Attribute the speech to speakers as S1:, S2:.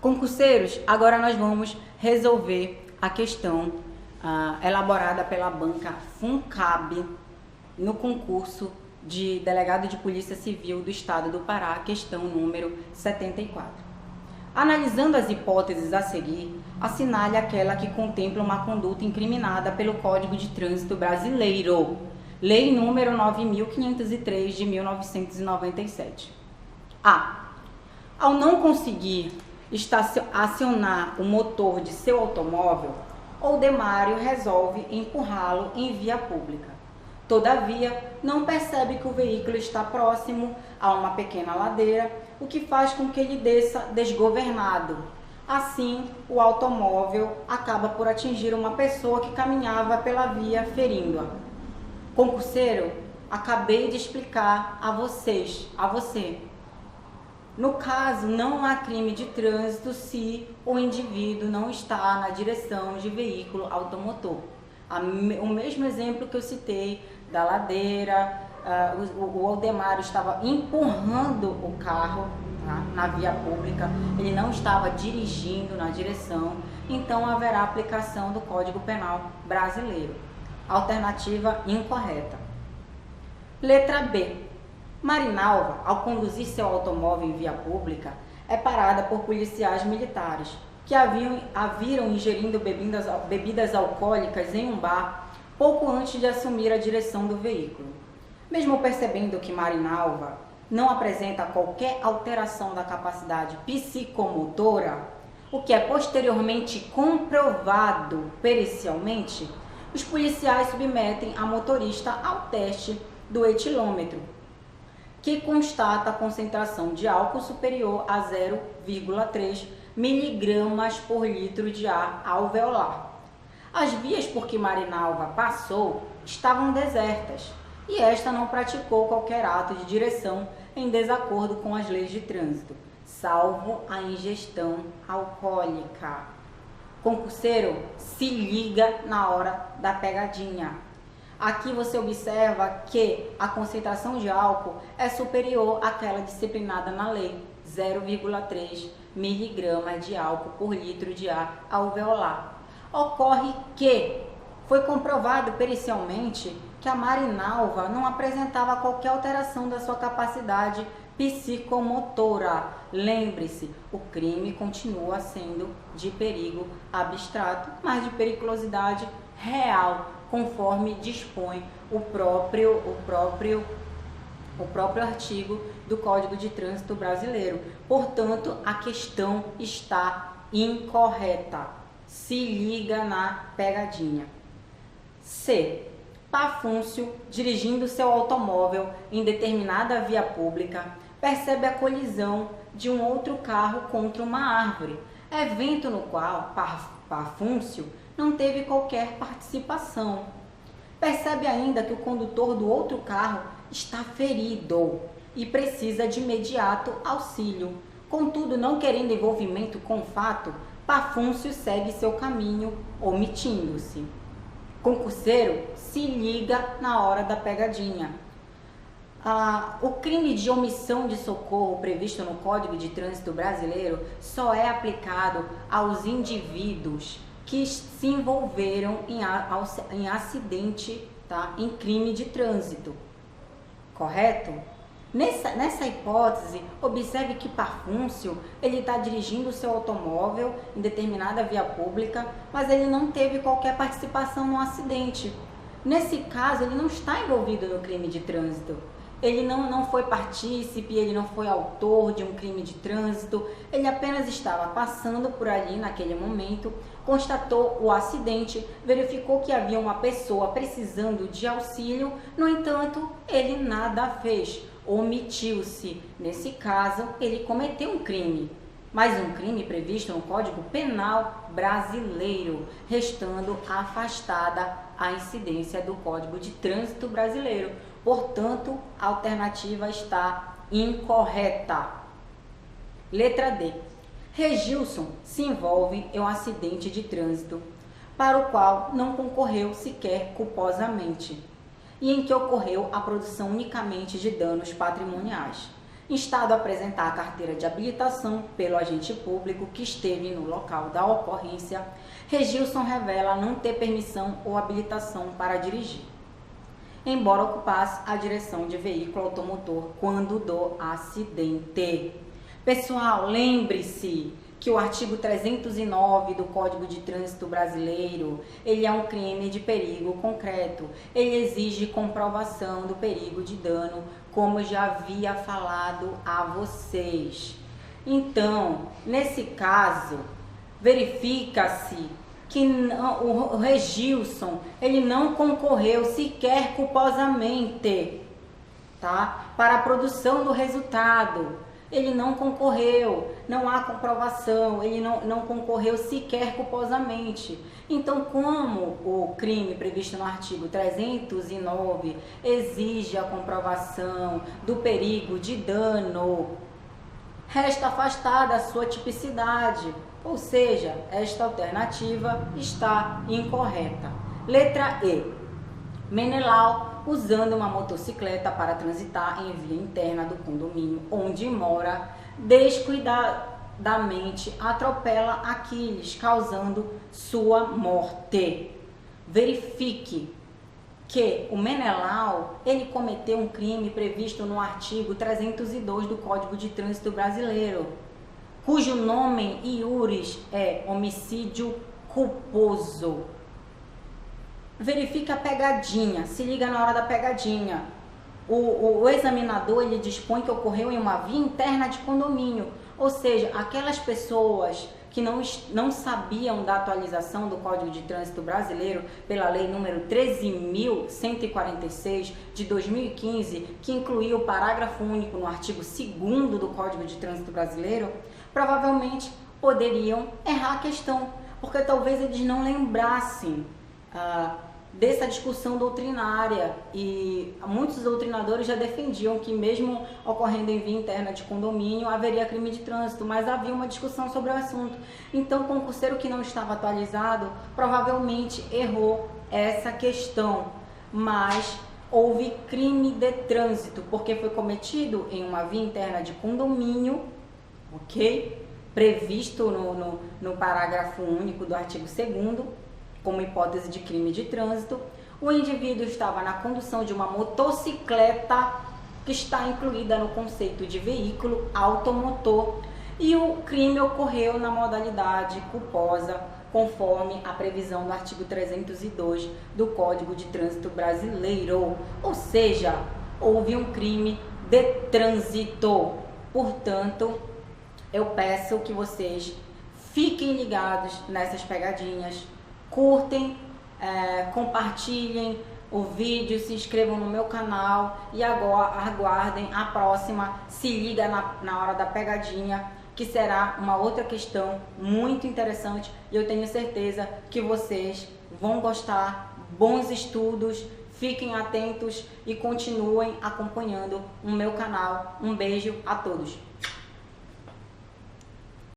S1: Concurseiros, agora nós vamos resolver a questão elaborada pela banca FUNCAB no concurso de delegado de Polícia Civil do Estado do Pará, questão número 74. Analisando as hipóteses a seguir, assinale aquela que contempla uma conduta incriminada pelo Código de Trânsito Brasileiro, Lei número 9.503 de 1997. A. Ao não conseguir acionar o motor de seu automóvel, Oldemário resolve empurrá-lo em via pública. Todavia, não percebe que o veículo está próximo a uma pequena ladeira, o que faz com que ele desça desgovernado. Assim, o automóvel acaba por atingir uma pessoa que caminhava pela via, ferindo-a. Concurseiro, acabei de explicar a você. No caso, não há crime de trânsito se o indivíduo não está na direção de veículo automotor. O mesmo exemplo que eu citei da ladeira, o Oldemário estava empurrando o carro na via pública, ele não estava dirigindo na direção, então haverá aplicação do Código Penal brasileiro. Alternativa incorreta. Letra B. Marinalva, ao conduzir seu automóvel em via pública, é parada por policiais militares que a viram ingerindo bebidas alcoólicas em um bar pouco antes de assumir a direção do veículo. Mesmo percebendo que Marinalva não apresenta qualquer alteração da capacidade psicomotora, o que é posteriormente comprovado pericialmente, os policiais submetem a motorista ao teste do etilômetro, que constata a concentração de álcool superior a 0,3 miligramas por litro de ar alveolar. As vias por que Marinalva passou estavam desertas e esta não praticou qualquer ato de direção em desacordo com as leis de trânsito, salvo a ingestão alcoólica. Concurseiro, se liga na hora da pegadinha. Aqui você observa que a concentração de álcool é superior àquela disciplinada na lei, 0,3 miligramas de álcool por litro de ar alveolar. Ocorre que foi comprovado pericialmente que a Marinalva não apresentava qualquer alteração da sua capacidade psicomotora. Lembre-se, o crime continua sendo de perigo abstrato, mas de periculosidade real, conforme dispõe o próprio artigo do Código de Trânsito Brasileiro. Portanto, a questão está incorreta. Se liga na pegadinha. C. Pafúncio, dirigindo seu automóvel em determinada via pública, percebe a colisão de um outro carro contra uma árvore, evento no qual Pafúncio não teve qualquer participação. Percebe ainda que o condutor do outro carro está ferido e precisa de imediato auxílio. Contudo, não querendo envolvimento com o fato, Pafúncio segue seu caminho, omitindo-se. Concurseiro, se liga na hora da pegadinha. O crime de omissão de socorro previsto no Código de Trânsito Brasileiro só é aplicado aos indivíduos que se envolveram em acidente, em crime de trânsito, correto? Nessa hipótese, observe que Pafúncio, ele está dirigindo o seu automóvel em determinada via pública, mas ele não teve qualquer participação no acidente. Nesse caso, ele não está envolvido no crime de trânsito. Ele não foi partícipe, ele não foi autor de um crime de trânsito, ele apenas estava passando por ali naquele momento, constatou o acidente, verificou que havia uma pessoa precisando de auxílio, no entanto, ele nada fez, omitiu-se. Nesse caso, ele cometeu um crime, mas um crime previsto no Código Penal Brasileiro, restando afastada a incidência do Código de Trânsito Brasileiro. Portanto, a alternativa está incorreta. Letra D. Regilson se envolve em um acidente de trânsito para o qual não concorreu sequer culposamente e em que ocorreu a produção unicamente de danos patrimoniais. instado a apresentar a carteira de habilitação pelo agente público que esteve no local da ocorrência, Regilson revela não ter permissão ou habilitação para dirigir, embora ocupasse a direção de veículo automotor quando do acidente. Pessoal, lembre-se que o artigo 309 do Código de Trânsito Brasileiro, ele é um crime de perigo concreto. Ele exige comprovação do perigo de dano, como eu já havia falado a vocês. Então, nesse caso, verifica-se que o Regilson, ele não concorreu sequer culposamente, tá? Para a produção do resultado. Ele não concorreu, não há comprovação, ele não concorreu sequer culposamente. Então, como o crime previsto no artigo 309 exige a comprovação do perigo de dano, resta afastada a sua tipicidade, ou seja, esta alternativa está incorreta. Letra E. Menelau, usando uma motocicleta para transitar em via interna do condomínio onde mora, descuidadamente atropela Aquiles, causando sua morte. Verifique que o Menelau, ele cometeu um crime previsto no artigo 302 do Código de Trânsito Brasileiro, cujo nome iuris é homicídio culposo. Verifica a pegadinha, se liga na hora da pegadinha. O examinador, ele dispõe que ocorreu em uma via interna de condomínio, ou seja, aquelas pessoas que não sabiam da atualização do Código de Trânsito Brasileiro pela lei número 13.146 de 2015, que incluía o parágrafo único no artigo 2º do Código de Trânsito Brasileiro, provavelmente poderiam errar a questão, porque talvez eles não lembrassem dessa discussão doutrinária, e muitos doutrinadores já defendiam que mesmo ocorrendo em via interna de condomínio haveria crime de trânsito, mas havia uma discussão sobre o assunto. Então o concurseiro que não estava atualizado provavelmente errou essa questão, mas houve crime de trânsito porque foi cometido em uma via interna de condomínio, ok? Previsto no parágrafo único do artigo 2º, como hipótese de crime de trânsito. O indivíduo estava na condução de uma motocicleta, que está incluída no conceito de veículo automotor, e o crime ocorreu na modalidade culposa, conforme a previsão do artigo 302 do Código de Trânsito Brasileiro, ou seja, houve um crime de trânsito. Portanto, eu peço que vocês fiquem ligados nessas pegadinhas, curtem, compartilhem o vídeo, se inscrevam no meu canal e agora aguardem a próxima. Se liga na hora da pegadinha, que será uma outra questão muito interessante, e eu tenho certeza que vocês vão gostar. Bons estudos, fiquem atentos e continuem acompanhando o meu canal. Um beijo a todos.